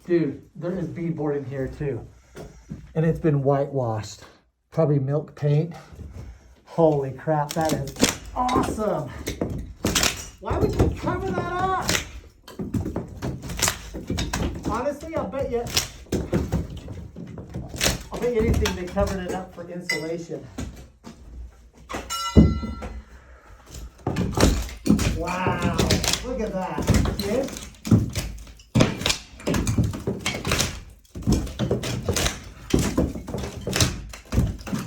Dude, there is beadboard in here too. And it's been whitewashed. Probably milk paint. Holy crap, that is awesome. Why would you cover that up? Honestly, I'll bet you anything they covered it up for insulation. Wow, look at that. See?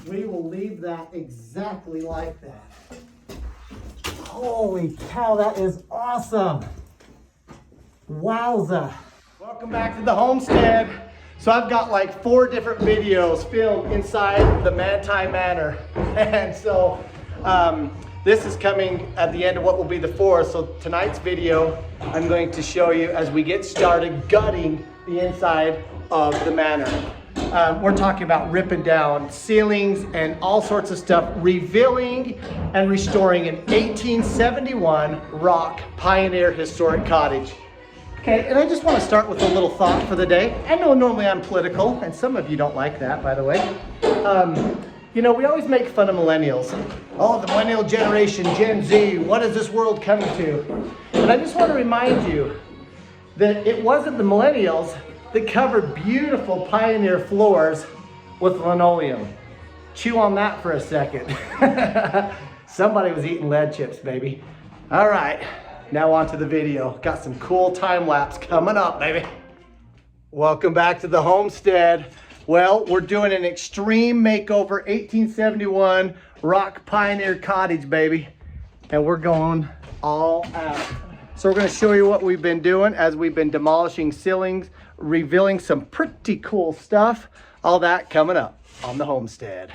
We will leave that exactly like that. Holy cow, that is awesome. Wowza. Welcome back to the homestead. So I've got like 4 different videos filmed inside the Manti Manor. And so this is coming at the end of what will be the 4th. So tonight's video, I'm going to show you as we get started gutting the inside of the manor. We're talking about ripping down ceilings and all sorts of stuff, revealing and restoring an 1871 rock pioneer historic cottage. Okay, and I just want to start with a little thought for the day. I know normally I'm political, and some of you don't like that, by the way. You know, we always make fun of millennials. Oh, the millennial generation, Gen Z, what is this world coming to? But I just want to remind you that it wasn't the millennials that covered beautiful pioneer floors with linoleum. Chew on that for a second. Somebody was eating lead chips, baby. All right. Now on to the video. Got some cool time lapse coming up, baby. Welcome back to the homestead. Well, we're doing an extreme makeover 1871 rock pioneer cottage, baby. And we're going all out. So we're gonna show you what we've been doing as we've been demolishing ceilings, revealing some pretty cool stuff. All that coming up on the homestead.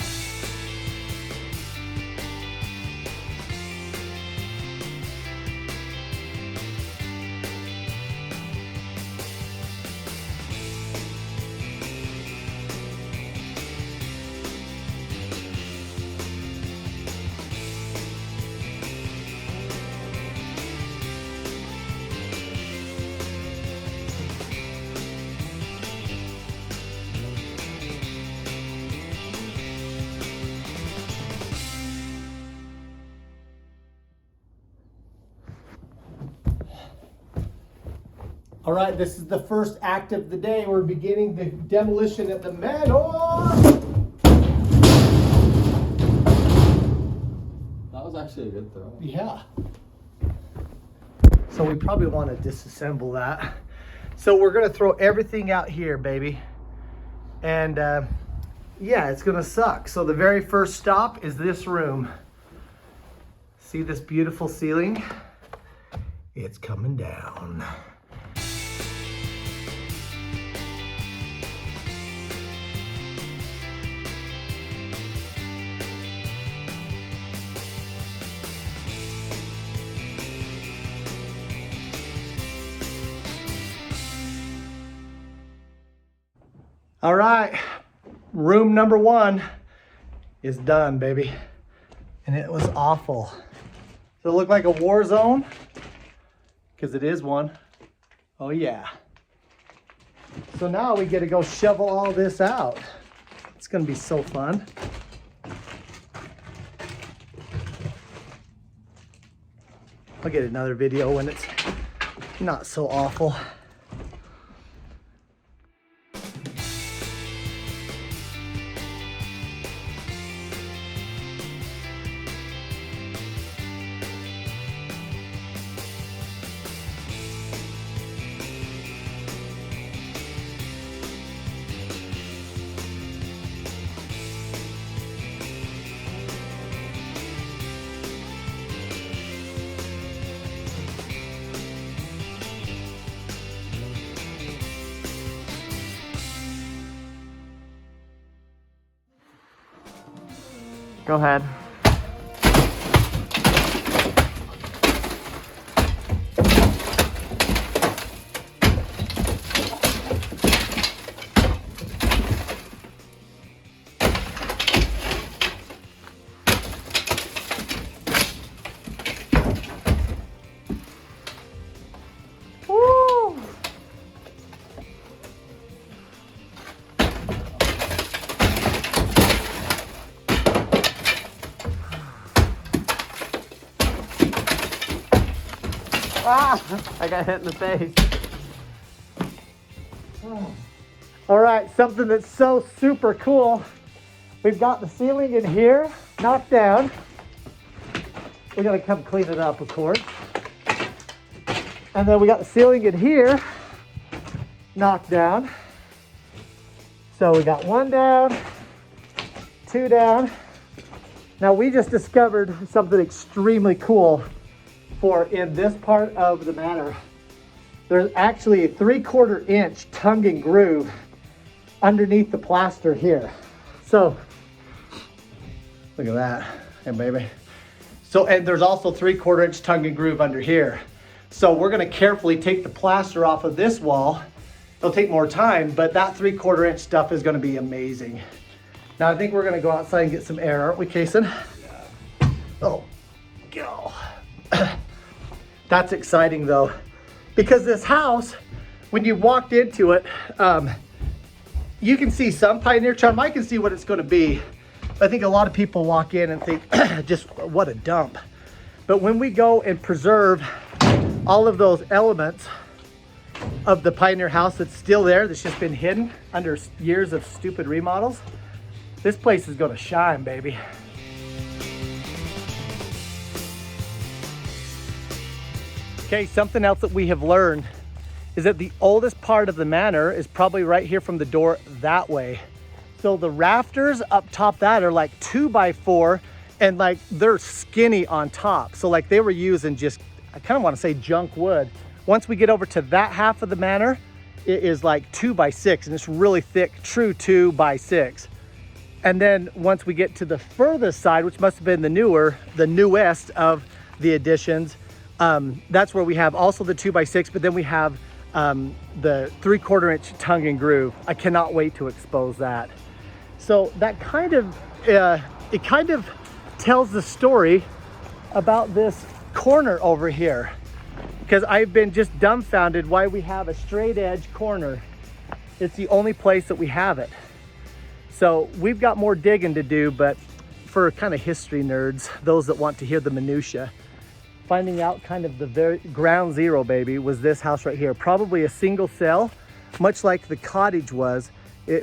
All right, this is the first act of the day. We're beginning the demolition at the manor. That was actually a good throw. Yeah. So we probably want to disassemble that. So we're gonna throw everything out here, baby. And yeah, it's gonna suck. So the very first stop is this room. See this beautiful ceiling? It's coming down. All right, room number 1 is done, baby. And it was awful. Does it look like a war zone? Because it is one. Oh yeah. So now we get to go shovel all this out. It's gonna be so fun. I'll get another video when it's not so awful. Go ahead. Ah, I got hit in the face. All right, something that's so super cool. We've got the ceiling in here knocked down. We're gonna come clean it up, of course. And then we got the ceiling in here knocked down. So we got 1 down, 2 down. Now we just discovered something extremely cool for in this part of the manor. There's actually a 3/4 inch tongue and groove underneath the plaster here. So look at that, hey baby. So, and there's also 3/4 inch tongue and groove under here. So we're gonna carefully take the plaster off of this wall. It'll take more time, but that 3/4 inch stuff is gonna be amazing. Now I think we're gonna go outside and get some air, aren't we, Kason? Yeah. Oh, go. That's exciting though, because this house, when you walked into it, you can see some pioneer charm. I can see what it's gonna be. I think a lot of people walk in and think, just what a dump. But when we go and preserve all of those elements of the pioneer house that's still there, that's just been hidden under years of stupid remodels, this place is gonna shine, baby. Okay, something else that we have learned is that the oldest part of the manor is probably right here from the door that way. So the rafters up top that are like 2x4 and like they're skinny on top. So like they were using just, I kind of want to say junk wood. Once we get over to that half of the manor, it is like 2x6 and it's really thick, true 2x6. And then once we get to the furthest side, which must have been the newest of the additions, that's where we have also the 2x6, but then we have the 3/4 inch tongue and groove. I cannot wait to expose that. So that kind of, it kind of tells the story about this corner over here, because I've been just dumbfounded why we have a straight edge corner. It's the only place that we have it. So we've got more digging to do, but for kind of history nerds, those that want to hear the minutia, finding out kind of the very ground zero, baby, was this house right here. Probably a single cell, much like the cottage was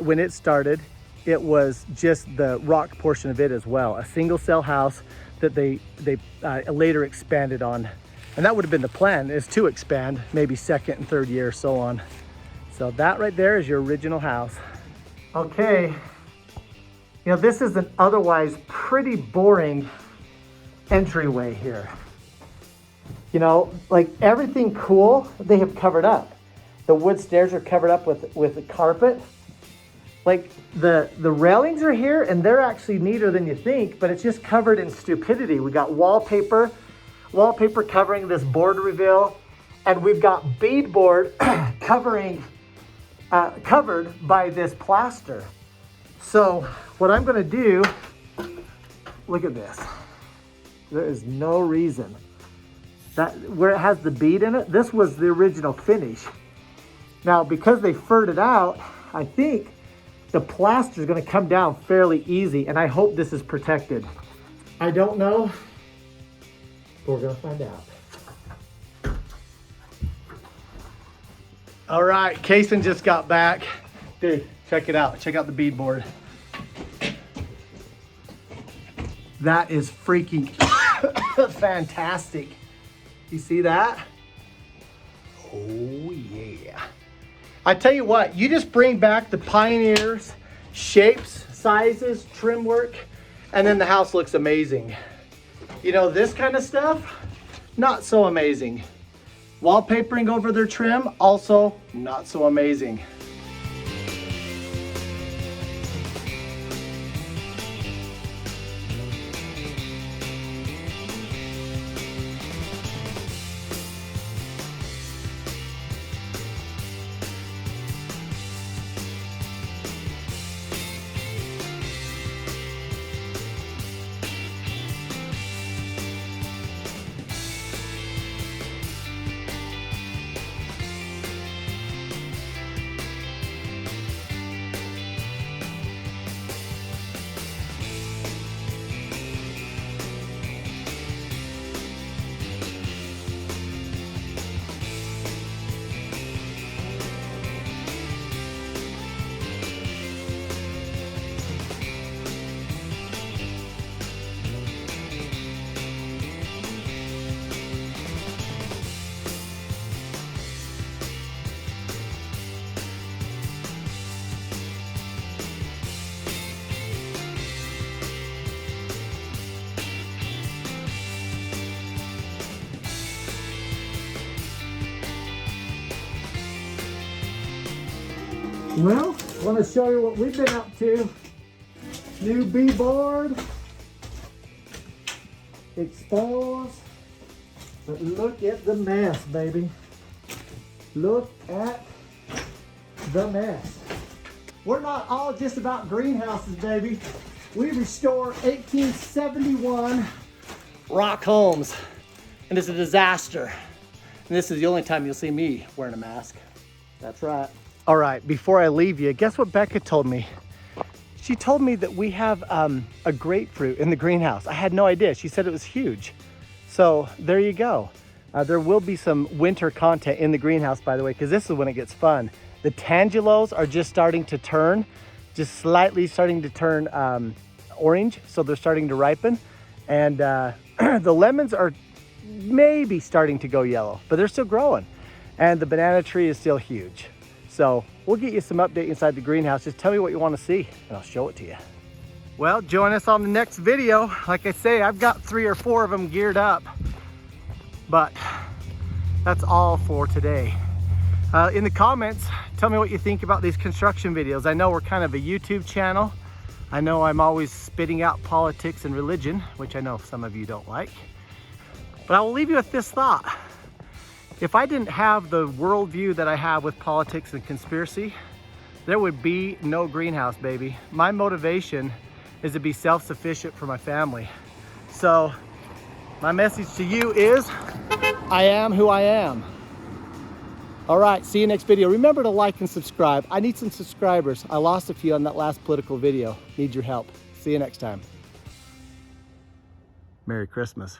when it started. It was just the rock portion of it as well. A single cell house that they later expanded on. And that would have been the plan, is to expand maybe second and third year, so on. So that right there is your original house. Okay, you know, this is an otherwise pretty boring entryway here. You know, like everything cool, they have covered up. The wood stairs are covered up with a carpet. Like the railings are here and they're actually neater than you think, but it's just covered in stupidity. We got wallpaper covering this board reveal, and we've got beadboard covered by this plaster. So what I'm gonna do, look at this. There is no reason that where it has the bead in it, this was the original finish. Now, because they furred it out, I think the plaster is gonna come down fairly easy, and I hope this is protected. I don't know, but we're gonna find out. All right, Kason just got back. Dude, check it out. Check out the beadboard. That is freaking fantastic. You see that? Oh yeah. I tell you what, you just bring back the pioneers, shapes, sizes, trim work, and then the house looks amazing. You know, this kind of stuff, not so amazing. Wallpapering over their trim, also not so amazing. Well, I want to show you what we've been up to. New B-board. Exposed. But look at the mess, baby. Look at the mess. We're not all just about greenhouses, baby. We restore 1871 rock homes. And it's a disaster. And this is the only time you'll see me wearing a mask. That's right. All right, before I leave you, guess what Becca told me? She told me that we have a grapefruit in the greenhouse. I had no idea. She said it was huge. So there you go. There will be some winter content in the greenhouse, by the way, because this is when it gets fun. The tangelos are just starting to turn, just slightly starting to turn orange. So they're starting to ripen. And the lemons are maybe starting to go yellow, but they're still growing. And the banana tree is still huge. So we'll get you some update inside the greenhouse. Just tell me what you want to see and I'll show it to you. Well, join us on the next video. Like I say, I've got 3 or 4 of them geared up, but that's all for today. In the comments, tell me what you think about these construction videos. I know we're kind of a YouTube channel. I know I'm always spitting out politics and religion, which I know some of you don't like. But I will leave you with this thought. If I didn't have the worldview that I have with politics and conspiracy, there would be no greenhouse, baby. My motivation is to be self-sufficient for my family. So my message to you is, I am who I am. All right, see you next video. Remember to like and subscribe. I need some subscribers. I lost a few on that last political video. Need your help. See you next time. Merry Christmas.